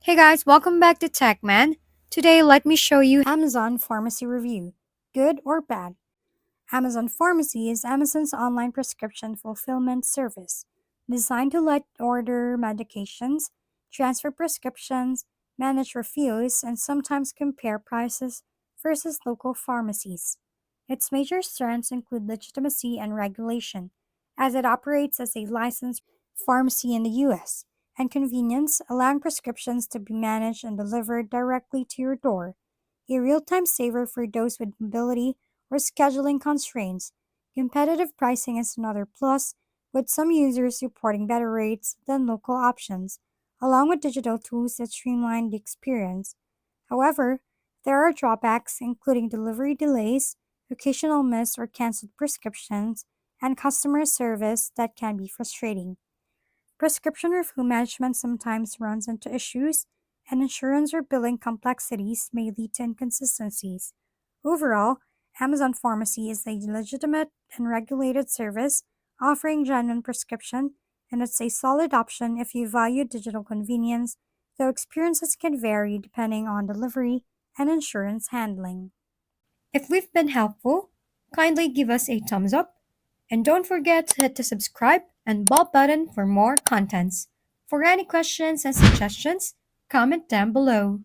Hey guys, welcome back to TechMan. Today, let me show you Amazon Pharmacy Review. Good or bad? Amazon Pharmacy is Amazon's online prescription fulfillment service designed to let order medications, transfer prescriptions, manage refills, and sometimes compare prices versus local pharmacies. Its major strengths include legitimacy and regulation, as it operates as a licensed pharmacy in the US, and convenience, allowing prescriptions to be managed and delivered directly to your door. A real time saver for those with mobility or scheduling constraints. Competitive pricing is another plus, with some users reporting better rates than local options, along with digital tools that streamline the experience. However, there are drawbacks, including delivery delays, occasional missed or canceled prescriptions, and customer service that can be frustrating. Prescription refill management sometimes runs into issues, and insurance or billing complexities may lead to inconsistencies. Overall, Amazon Pharmacy is a legitimate and regulated service offering genuine prescription, and it's a solid option if you value digital convenience, though experiences can vary depending on delivery and insurance handling. If we've been helpful, kindly give us a thumbs up and don't forget to hit the subscribe and bell button for more contents. For any questions and suggestions, comment down below.